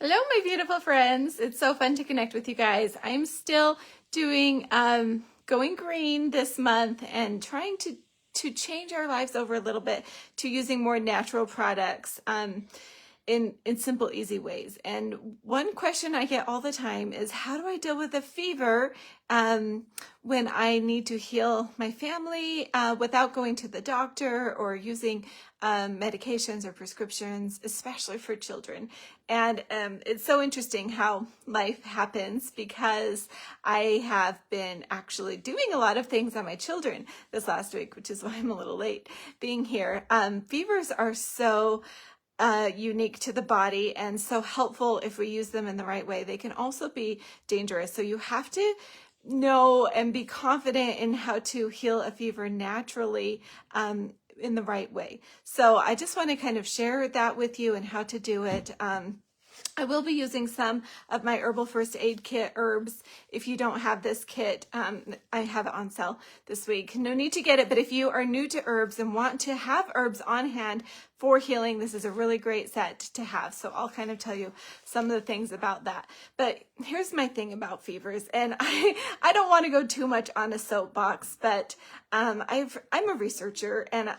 Hello, my beautiful friends. It's so fun to connect with you guys. I'm still doing going green this month and trying to change our lives over a little bit to using more natural products in simple, easy ways. And one question I get all the time is, how do I deal with a fever when I need to heal my family without going to the doctor or using medications or prescriptions, especially for children? And it's so interesting how life happens, because I have been actually doing a lot of things on my children this last week, which is why I'm a little late being here. Fevers are so unique to the body and so helpful if we use them in the right way. They can also be dangerous. So you have to know and be confident in how to heal a fever naturally in the right way. So I just want to kind of share that with you and how to do it. I will be using some of my herbal first aid kit herbs. If you don't have this kit, I have it on sale this week. No need to get it, but if you are new to herbs and want to have herbs on hand for healing, this is a really great set to have. So I'll kind of tell you some of the things about that. But here's my thing about fevers, and I don't want to go too much on a soapbox, but I'm a researcher, and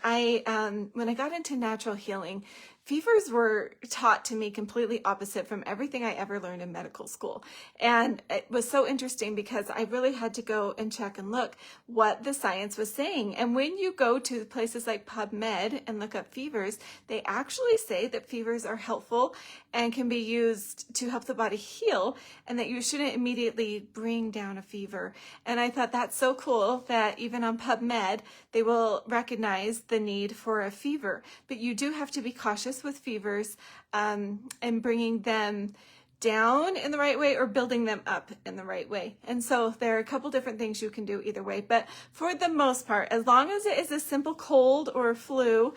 when I got into natural healing, fevers were taught to me completely opposite from everything I ever learned in medical school. And it was so interesting because I really had to go and check and look what the science was saying. And when you go to places like PubMed and look up fevers, they actually say that fevers are helpful and can be used to help the body heal, and that you shouldn't immediately bring down a fever. And I thought that's so cool that even on PubMed, they will recognize the need for a fever. But you do have to be cautious with fevers and bringing them down in the right way or building them up in the right way. And so there are a couple different things you can do either way. But for the most part, as long as it is a simple cold or flu,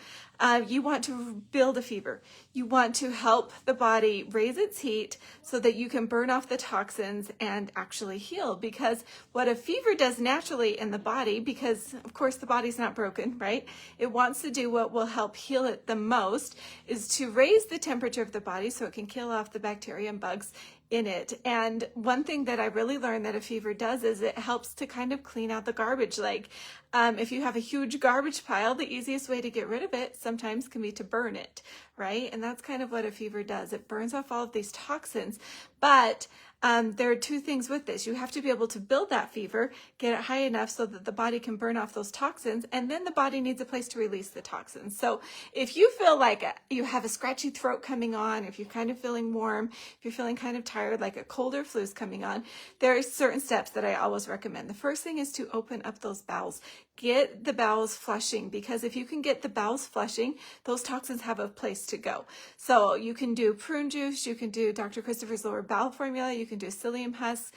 you want to build a fever. You want to help the body raise its heat so that you can burn off the toxins and actually heal. Because what a fever does naturally in the body, because of course the body's not broken, right? It wants to do what will help heal it the most, is to raise the temperature of the body so it can kill off the bacteria and bugs in it. And one thing that I really learned that a fever does is it helps to kind of clean out the garbage. Like if you have a huge garbage pile, the easiest way to get rid of it sometimes can be to burn it, right? And that's kind of what a fever does. It burns off all of these toxins. But there are two things with this. You have to be able to build that fever, get it high enough so that the body can burn off those toxins, and then the body needs a place to release the toxins. So if you feel like you have a scratchy throat coming on, if you're kind of feeling warm, if you're feeling kind of tired, like a cold or flu is coming on, there are certain steps that I always recommend. The first thing is to open up those bowels. Get the bowels flushing, because if you can get the bowels flushing, those toxins have a place to go. So you can do prune juice, you can do Dr. Christopher's Lower Bowel Formula, you can do psyllium husk,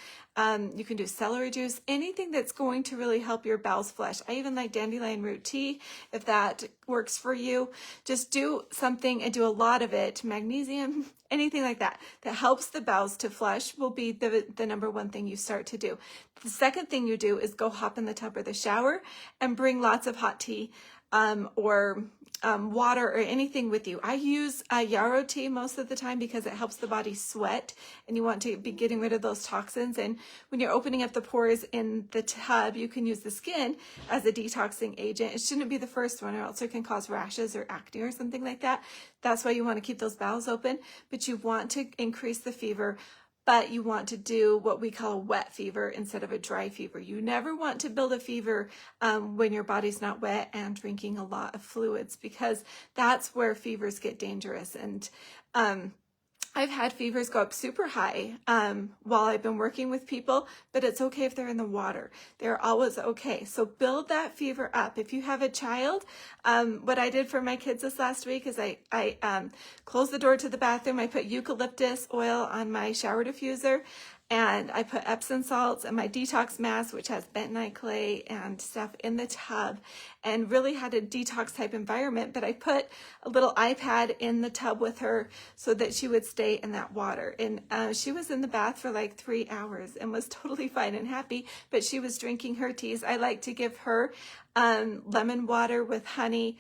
you can do celery juice, anything that's going to really help your bowels flush. I even like dandelion root tea, if that works for you. Just do something and do a lot of it. Magnesium, anything like that helps the bowels to flush will be the number one thing you start to do. The second thing you do is go hop in the tub or the shower and bring lots of hot tea or water or anything with you. I use yarrow tea most of the time because it helps the body sweat, and you want to be getting rid of those toxins. And when you're opening up the pores in the tub, you can use the skin as a detoxing agent. It shouldn't be the first one, or else it can cause rashes or acne or something like that. That's why you want to keep those bowels open, but you want to increase the fever. But you want to do what we call a wet fever instead of a dry fever. You never want to build a fever when your body's not wet and drinking a lot of fluids, because that's where fevers get dangerous. And I've had fevers go up super high while I've been working with people, but it's okay if they're in the water. They're always okay. So build that fever up. If you have a child, what I did for my kids this last week is I closed the door to the bathroom. I put eucalyptus oil on my shower diffuser, and I put Epsom salts and my detox mask, which has bentonite clay and stuff, in the tub, and really had a detox type environment. But I put a little iPad in the tub with her so that she would stay in that water. And she was in the bath for like 3 hours and was totally fine and happy, but she was drinking her teas. I like to give her lemon water with honey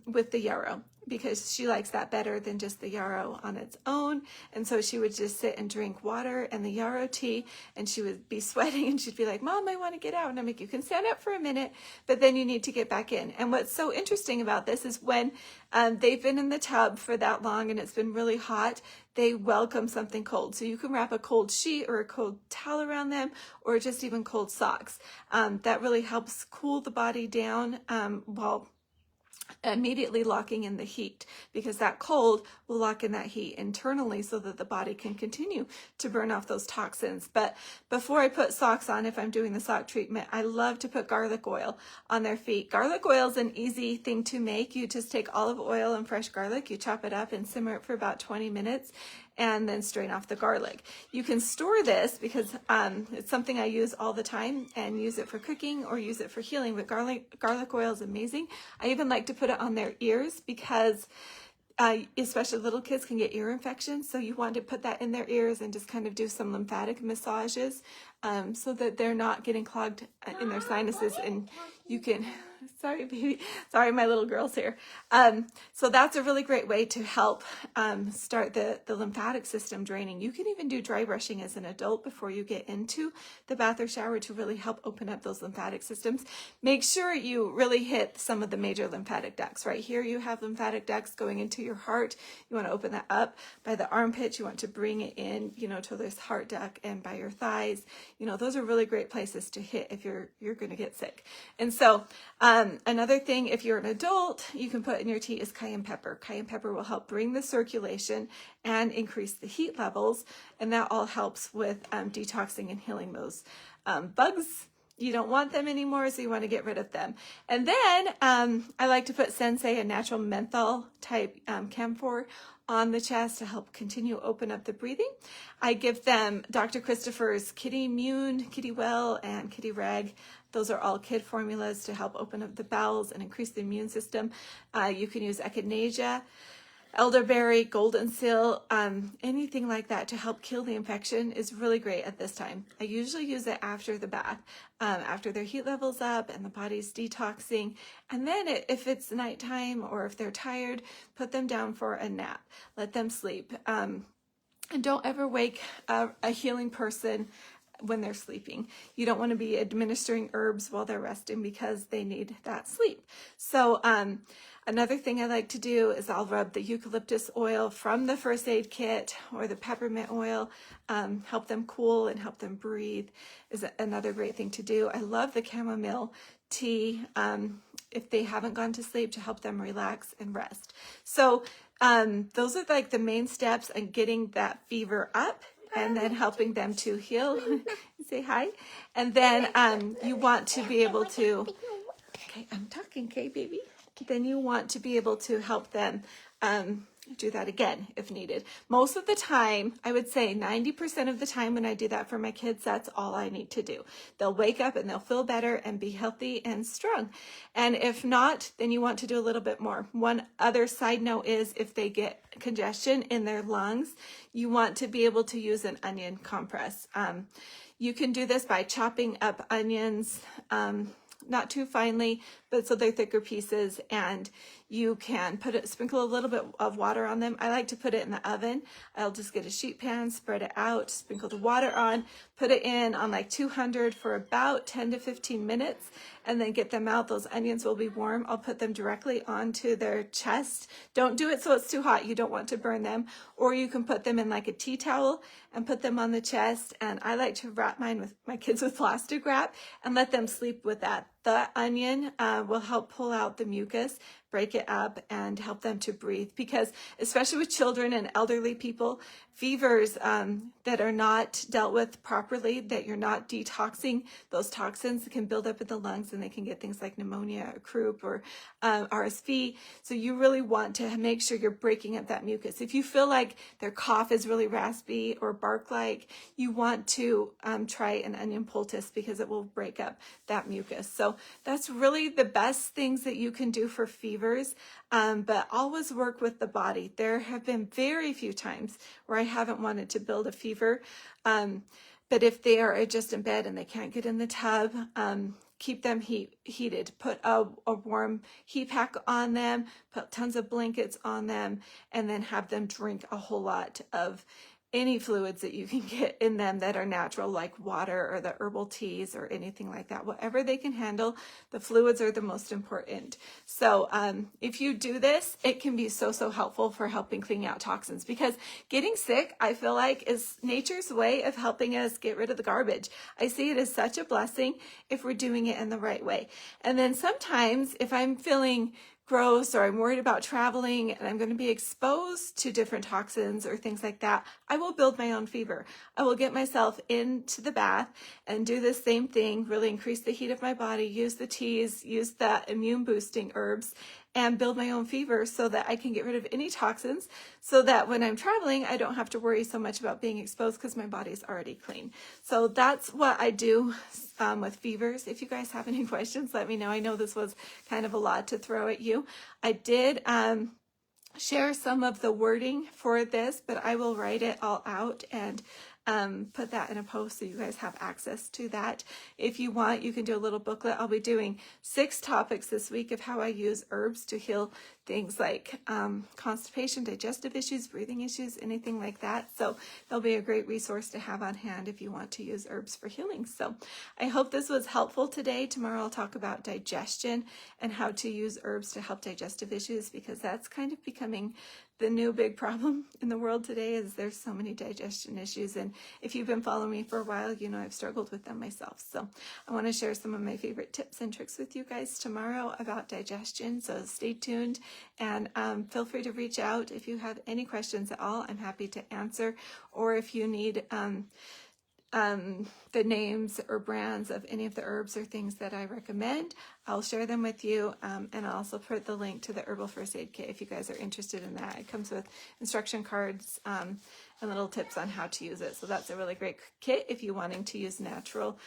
with the yarrow. because she likes that better than just the yarrow on its own. And so she would just sit and drink water and the yarrow tea, and she would be sweating, and she'd be like, Mom, I want to get out. And I'm like, you can stand up for a minute, but then you need to get back in. And what's so interesting about this is when they've been in the tub for that long and it's been really hot, they welcome something cold. So you can wrap a cold sheet or a cold towel around them, or just even cold socks. That really helps cool the body down while immediately locking in the heat, because that cold will lock in that heat internally so that the body can continue to burn off those toxins. But before I put socks on, if I'm doing the sock treatment, I love to put garlic oil on their feet. Garlic oil is an easy thing to make. You just take olive oil and fresh garlic, you chop it up and simmer it for about 20 minutes, and then strain off the garlic. You can store this because it's something I use all the time, and use it for cooking or use it for healing. But garlic oil is amazing. I even like to put it on their ears because especially little kids can get ear infections. So you want to put that in their ears and just kind of do some lymphatic massages so that they're not getting clogged in their sinuses. And you can, sorry baby, sorry my little girl's here. So that's a really great way to help start the lymphatic system draining. You can even do dry brushing as an adult before you get into the bath or shower to really help open up those lymphatic systems. Make sure you really hit some of the major lymphatic ducts. Right here you have lymphatic ducts going into your heart. You want to open that up by the armpit. You want to bring it in, to this heart duct, and by your thighs. Those are really great places to hit if you're going to get sick. And so another thing, if you're an adult, you can put in your tea is cayenne pepper. Cayenne pepper will help bring the circulation and increase the heat levels, and that all helps with detoxing and healing those bugs. You don't want them anymore, so you want to get rid of them. And then I like to put Sensei, a natural menthol type camphor, on the chest to help continue open up the breathing. I give them Dr. Christopher's Kitty Immune, Kitty Well, and Kitty Reg. Those are all kid formulas to help open up the bowels and increase the immune system. You can use echinacea, elderberry, golden seal, anything like that to help kill the infection is really great at this time. I usually use it after the bath, after their heat level's up and the body's detoxing. And then if it's nighttime or if they're tired, put them down for a nap. Let them sleep. And don't ever wake a healing person when they're sleeping. You don't want to be administering herbs while they're resting because they need that sleep. So another thing I like to do is I'll rub the eucalyptus oil from the first aid kit or the peppermint oil, help them cool and help them breathe is another great thing to do. I love the chamomile tea if they haven't gone to sleep, to help them relax and rest. So those are like the main steps in getting that fever up, and then helping them to heal. Say hi. And then you want to be able to, okay, I'm talking, okay, baby? Then you want to be able to help them do that again if needed. Most of the time, I would say 90% of the time when I do that for my kids, that's all I need to do. They'll wake up and they'll feel better and be healthy and strong. And if not, then you want to do a little bit more. One other side note is if they get congestion in their lungs, you want to be able to use an onion compress. You can do this by chopping up onions, not too finely, but so they're thicker pieces, and you can sprinkle a little bit of water on them. I like to put it in the oven. I'll just get a sheet pan, spread it out, sprinkle the water on, put it in on like 200 for about 10 to 15 minutes, and then get them out. Those onions will be warm. I'll put them directly onto their chest. Don't do it so it's too hot. You don't want to burn them. Or you can put them in like a tea towel and put them on the chest. And I like to wrap my kids with plastic wrap and let them sleep with that. The onion will help pull out the mucus, break it up, and help them to breathe, because especially with children and elderly people, fevers that are not dealt with properly, that you're not detoxing those toxins, can build up in the lungs, and they can get things like pneumonia or croup or RSV. So you really want to make sure you're breaking up that mucus. If you feel like their cough is really raspy or bark-like, you want to try an onion poultice, because it will break up that mucus. So that's really the best things that you can do for fevers, but always work with the body. There have been very few times where I haven't wanted to build a fever, but if they are just in bed and they can't get in the tub, keep them heated. Put a warm heat pack on them, put tons of blankets on them, and then have them drink a whole lot of any fluids that you can get in them that are natural, like water or the herbal teas or anything like that. Whatever they can handle, the fluids are the most important. So if you do this, it can be so helpful for helping clean out toxins, because getting sick, I feel like, is nature's way of helping us get rid of the garbage. I see it as such a blessing if we're doing it in the right way. And then sometimes if I'm feeling gross or I'm worried about traveling and I'm going to be exposed to different toxins or things like that, I will build my own fever. I will get myself into the bath and do the same thing, really increase the heat of my body, use the teas, use the immune boosting herbs, and build my own fever so that I can get rid of any toxins, so that when I'm traveling, I don't have to worry so much about being exposed because my body's already clean. So that's what I do with fevers. If you guys have any questions, let me know. I know this was kind of a lot to throw at you. I did share some of the wording for this, but I will write it all out and put that in a post so you guys have access to that. If you want, you can do a little booklet. I'll be doing 6 topics this week of how I use herbs to heal things like constipation, digestive issues, breathing issues, anything like that. So they'll be a great resource to have on hand if you want to use herbs for healing. So I hope this was helpful today. Tomorrow I'll talk about digestion and how to use herbs to help digestive issues, because that's kind of becoming the new big problem in the world today. Is there's so many digestion issues, and if you've been following me for a while, you know I've struggled with them myself. So I want to share some of my favorite tips and tricks with you guys tomorrow about digestion, so stay tuned, and feel free to reach out if you have any questions at all. I'm happy to answer, or if you need the names or brands of any of the herbs or things that I recommend, I'll share them with you, and I'll also put the link to the Herbal First Aid Kit if you guys are interested in that. It comes with instruction cards and little tips on how to use it. So that's a really great kit if you're wanting to use natural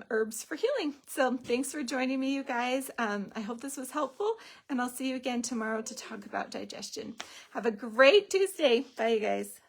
herbs for healing. So thanks for joining me, you guys. I hope this was helpful, and I'll see you again tomorrow to talk about digestion. Have a great Tuesday. Bye, you guys.